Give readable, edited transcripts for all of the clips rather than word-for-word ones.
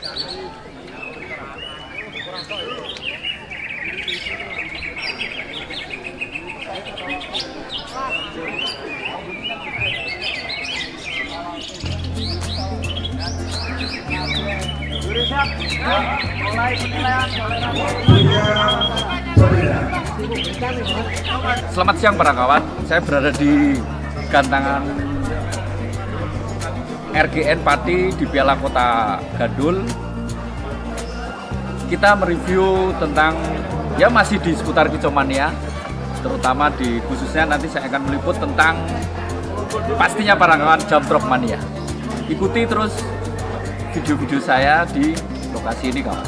Selamat siang para kawan, saya berada di gantangan RGN Pati di Piala Kota Gadul. Kita mereview tentang masih di seputar Kicomania, terutama khususnya nanti saya akan meliput tentang pastinya para kawan jump rope mania. Ikuti terus video-video saya di lokasi ini kawan.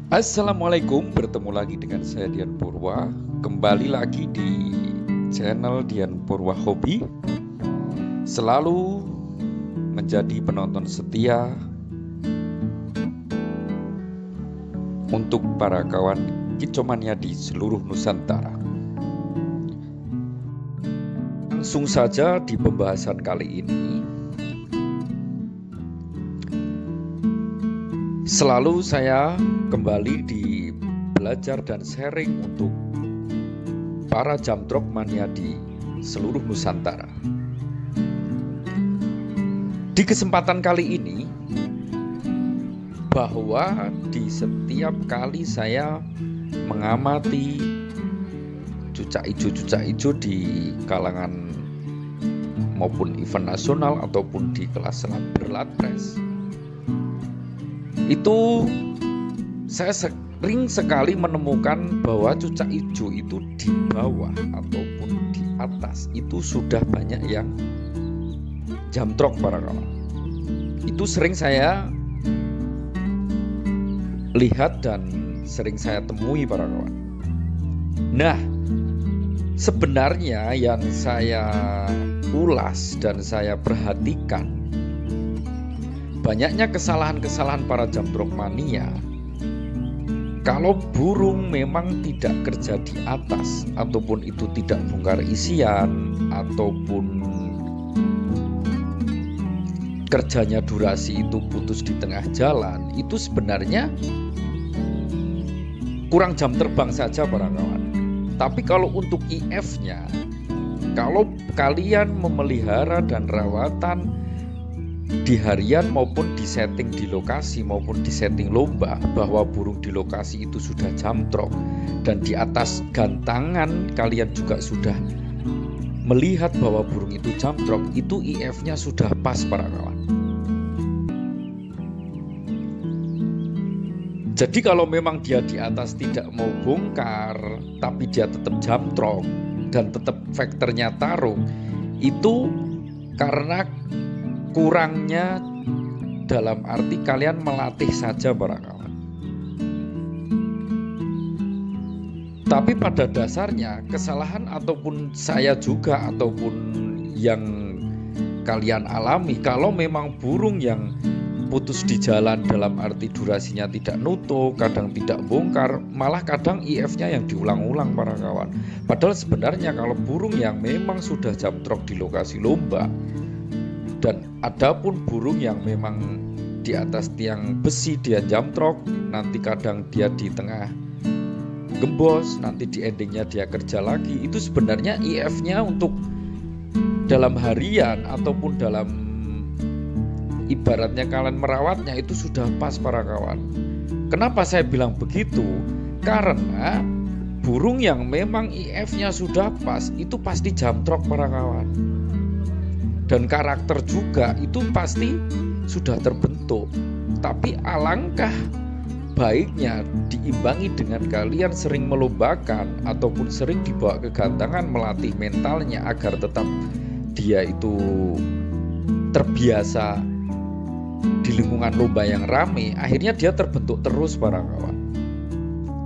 Assalamualaikum, bertemu lagi dengan saya Dian Purwa. Kembali lagi di channel Dian Purwa Hobi. Selalu menjadi penonton setia untuk para kawan Kicomania di seluruh Nusantara. Langsung saja di pembahasan kali ini. Selalu saya kembali di belajar dan sharing untuk para jump rope mania di seluruh Nusantara. Di kesempatan kali ini, bahwa di setiap kali saya mengamati cucak ijo di kalangan maupun event nasional ataupun di kelas berlat press, itu saya sering sekali menemukan bahwa cucak hijau itu di bawah ataupun di atas itu sudah banyak yang jump rope para kawan. Itu sering saya lihat dan sering saya temui para kawan. Nah, sebenarnya yang saya ulas dan saya perhatikan, banyaknya kesalahan-kesalahan para jump rope mania. Kalau burung memang tidak kerja di atas, ataupun itu tidak bongkar isian, ataupun kerjanya durasi itu putus di tengah jalan, itu sebenarnya kurang jam terbang saja para kawan. Tapi kalau untuk IF-nya, kalau kalian memelihara dan rawatan di harian maupun di setting di lokasi maupun di setting lomba, bahwa burung di lokasi itu sudah jump rope dan di atas gantangan kalian juga sudah melihat bahwa burung itu jump rope, itu IF-nya sudah pas para kawan. Jadi kalau memang dia di atas tidak mau bongkar tapi dia tetap jump rope dan tetap faktornya tarung, itu karena kurangnya dalam arti kalian melatih saja para kawan. Tapi pada dasarnya kesalahan ataupun saya juga ataupun yang kalian alami, kalau memang burung yang putus di jalan dalam arti durasinya tidak nutup, kadang tidak bongkar, malah kadang IF-nya yang diulang-ulang para kawan. Padahal sebenarnya kalau burung yang memang sudah jump rope di lokasi lomba, dan adapun burung yang memang di atas tiang besi dia jump rock, nanti kadang dia di tengah gembos, nanti di endingnya dia kerja lagi. Itu sebenarnya IF-nya untuk dalam harian ataupun dalam ibaratnya kalian merawatnya itu sudah pas para kawan. Kenapa saya bilang begitu? Karena burung yang memang IF-nya sudah pas itu pasti jump rock para kawan. Dan karakter juga itu pasti sudah terbentuk. Tapi alangkah baiknya diimbangi dengan kalian sering melombakan ataupun sering dibawa ke gantangan, melatih mentalnya agar tetap dia itu terbiasa di lingkungan lomba yang ramai. Akhirnya dia terbentuk terus para kawan.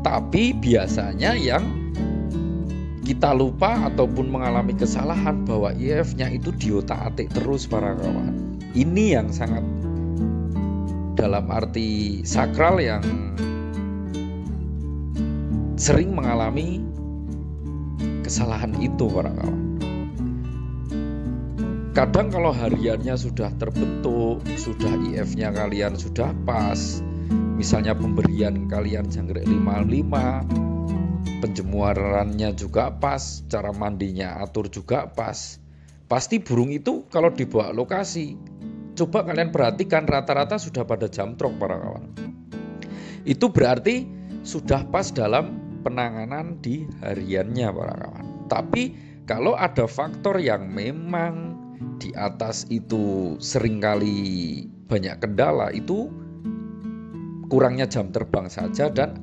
Tapi biasanya yang kita lupa ataupun mengalami kesalahan bahwa IF-nya itu diotak-atik terus para kawan. Ini yang sangat dalam arti sakral yang sering mengalami kesalahan itu para kawan. Kadang kalau hariannya sudah terbentuk, sudah IF-nya kalian sudah pas, misalnya pemberian kalian jangkrik 5-5, penjemurannya juga pas, cara mandinya atur juga pas. Pasti burung itu kalau dibawa lokasi, coba kalian perhatikan rata-rata sudah pada jump rock para kawan. Itu berarti sudah pas dalam penanganan di hariannya para kawan. Tapi kalau ada faktor yang memang di atas itu seringkali banyak kendala, itu kurangnya jam terbang saja dan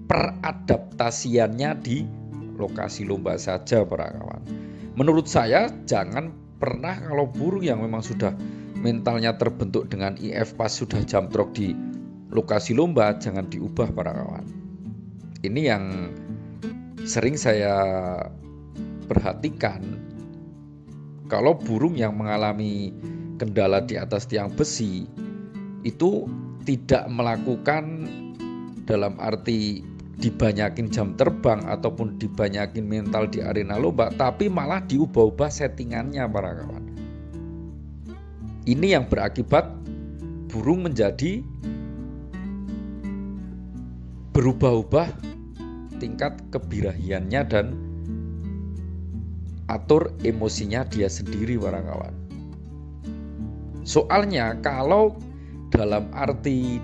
peradaptasiannya di lokasi lomba saja para kawan. Menurut saya jangan pernah kalau burung yang memang sudah mentalnya terbentuk dengan IF pas sudah jump rock di lokasi lomba, jangan diubah para kawan. Ini yang sering saya perhatikan. Kalau burung yang mengalami kendala di atas tiang besi itu tidak melakukan dalam arti dibanyakin jam terbang ataupun dibanyakin mental di arena lomba, tapi malah diubah-ubah settingannya para kawan. Ini yang berakibat burung menjadi berubah-ubah tingkat kebirahiannya dan atur emosinya dia sendiri para kawan. Soalnya kalau dalam arti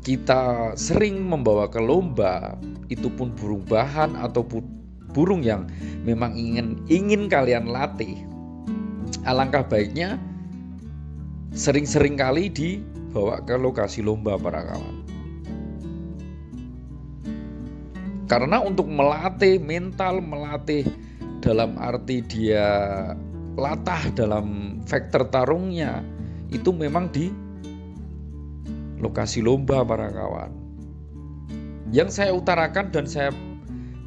kita sering membawa ke lomba, itu pun burung bahan ataupun burung yang memang ingin kalian latih, alangkah baiknya sering-sering kali dibawa ke lokasi lomba para kawan. Karena untuk melatih mental, melatih dalam arti dia latah dalam faktor tarungnya, itu memang di lokasi lomba para kawan. Yang saya utarakan dan saya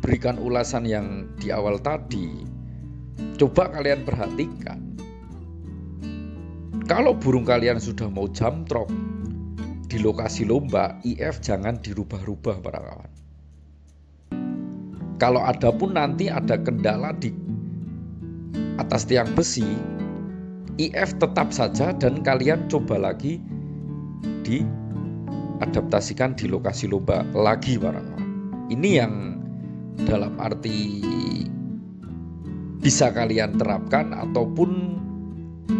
berikan ulasan yang di awal tadi, coba kalian perhatikan. Kalau burung kalian sudah mau jump rock di lokasi lomba, IF jangan dirubah-rubah para kawan. Kalau ada pun nanti ada kendala di atas tiang besi, IF tetap saja dan kalian coba lagi diadaptasikan di lokasi lomba lagi para kawan. Ini yang dalam arti bisa kalian terapkan ataupun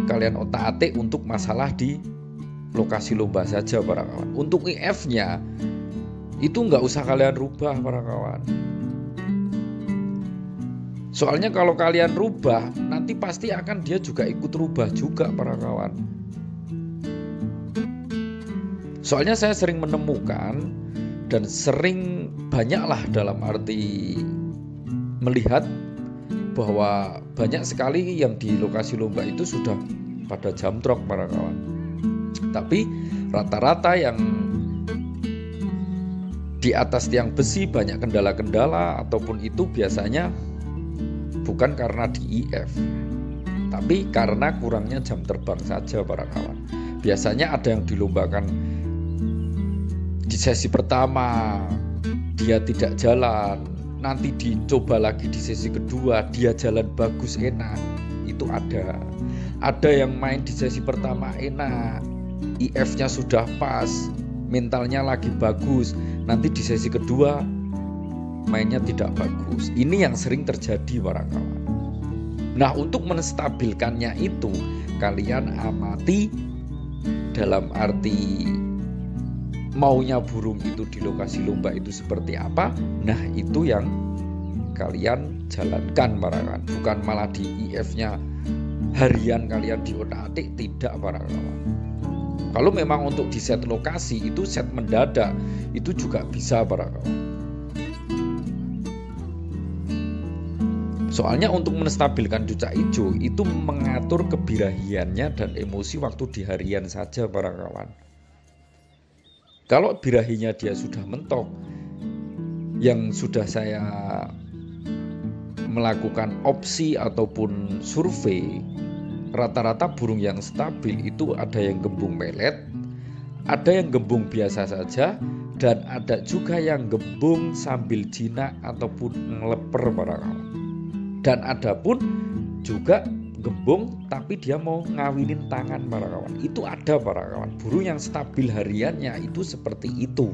kalian otak-atik untuk masalah di lokasi lomba saja para kawan. Untuk IF-nya itu nggak usah kalian rubah para kawan. Soalnya kalau kalian rubah, nanti pasti akan dia juga ikut rubah juga para kawan. Soalnya saya sering menemukan dan sering banyaklah dalam arti melihat bahwa banyak sekali yang di lokasi lomba itu sudah pada jump rock para kawan. Tapi rata-rata yang di atas tiang besi banyak kendala-kendala ataupun itu biasanya bukan karena di IF, tapi karena kurangnya jam terbang saja para kawan. Biasanya ada yang dilombakan di sesi pertama dia tidak jalan, nanti dicoba lagi di sesi kedua dia jalan bagus enak, itu ada yang main di sesi pertama enak, IF-nya sudah pas, mentalnya lagi bagus, nanti di sesi kedua mainnya tidak bagus. Ini yang sering terjadi para kawan. Nah, untuk menstabilkannya itu kalian amati dalam arti maunya burung itu di lokasi lomba itu seperti apa. Nah, itu yang kalian jalankan para kawan. Bukan malah di IF-nya harian kalian diotak-atik, tidak para kawan. Kalau memang untuk di set lokasi itu set mendadak, itu juga bisa para kawan. Soalnya untuk menstabilkan cucak hijau itu mengatur kebirahiannya dan emosi waktu di harian saja para kawan. Kalau birahinya dia sudah mentok, yang sudah saya melakukan opsi ataupun survei, rata-rata burung yang stabil itu ada yang gembung melet, ada yang gembung biasa saja, dan ada juga yang gembung sambil jinak ataupun ngeleper para kawan. Dan ada pun juga gembung tapi dia mau ngawinin tangan para kawan. Itu ada para kawan. Burung yang stabil hariannya itu seperti itu.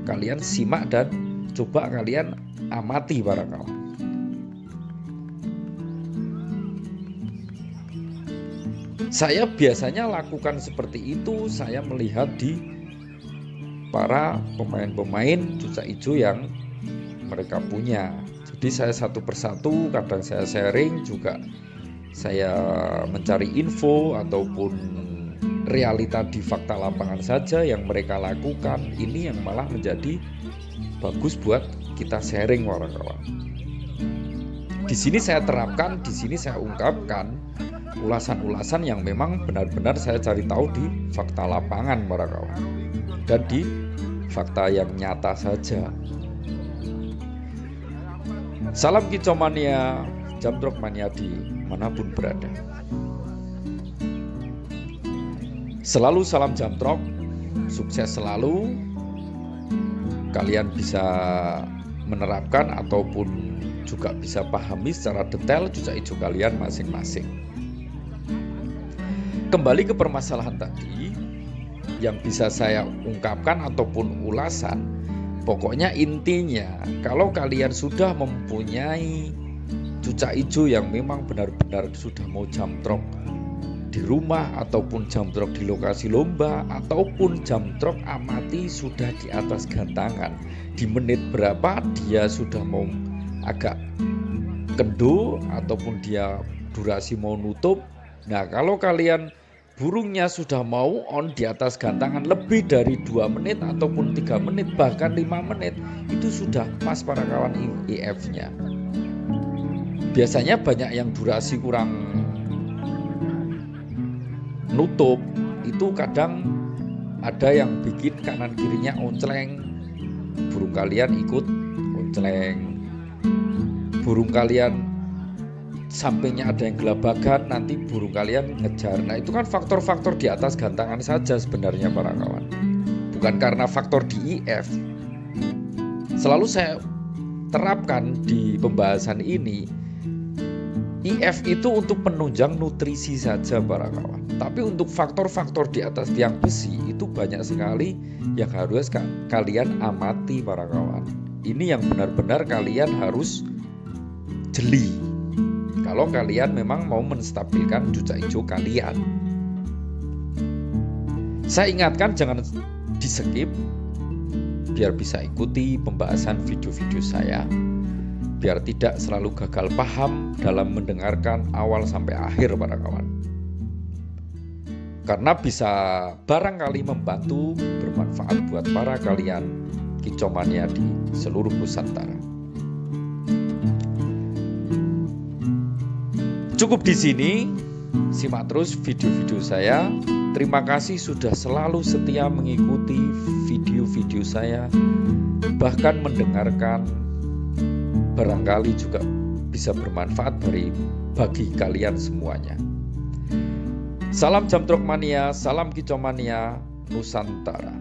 Kalian simak dan coba kalian amati para kawan. Saya biasanya lakukan seperti itu. Saya melihat di para pemain-pemain cucak hijau yang mereka punya. Jadi saya satu persatu, kadang saya sharing juga, saya mencari info ataupun realita di fakta lapangan saja yang mereka lakukan. Ini yang malah menjadi bagus buat kita sharing kawan-kawan. Di sini saya terapkan, di sini saya ungkapkan ulasan-ulasan yang memang benar-benar saya cari tahu di fakta lapangan para kawan, dan di fakta yang nyata saja. Salam kicau mania, jamtrok mania di manapun berada. Selalu salam jamtrok, sukses selalu. Kalian bisa menerapkan ataupun juga bisa pahami secara detail cucak hijau kalian masing-masing. Kembali ke permasalahan tadi yang bisa saya ungkapkan ataupun ulasan. Pokoknya intinya, kalau kalian sudah mempunyai cucak hijau yang memang benar-benar sudah mau jamtrok di rumah ataupun jamtrok di lokasi lomba ataupun jamtrok amati sudah di atas gantangan, di menit berapa dia sudah mau agak kendo ataupun dia durasi mau nutup. Nah, kalau kalian burungnya sudah mau on di atas gantangan lebih dari 2 menit ataupun 3 menit bahkan 5 menit, itu sudah pas para kawan IF-nya. Biasanya banyak yang durasi kurang nutup, itu kadang ada yang bikin kanan kirinya oncleng, burung kalian ikut oncleng. Burung kalian sampingnya ada yang gelabagan, nanti burung kalian ngejar. Nah, itu kan faktor-faktor di atas gantangan saja sebenarnya para kawan, bukan karena faktor di IF. Selalu saya terapkan di pembahasan ini, IF itu untuk penunjang nutrisi saja para kawan. Tapi untuk faktor-faktor di atas tiang besi itu banyak sekali yang harus kalian amati para kawan. Ini yang benar-benar kalian harus jeli kalau kalian memang mau menstabilkan cucak hijau kalian. Saya ingatkan jangan di skip, biar bisa ikuti pembahasan video-video saya, biar tidak selalu gagal paham dalam mendengarkan awal sampai akhir para kawan. Karena bisa barangkali membantu bermanfaat buat para kalian kicau mania di seluruh Nusantara. Cukup di sini, simak terus video-video saya. Terima kasih sudah selalu setia mengikuti video-video saya, bahkan mendengarkan. Barangkali juga bisa bermanfaat bagi kalian semuanya. Salam jamtrok mania, salam kicau mania Nusantara.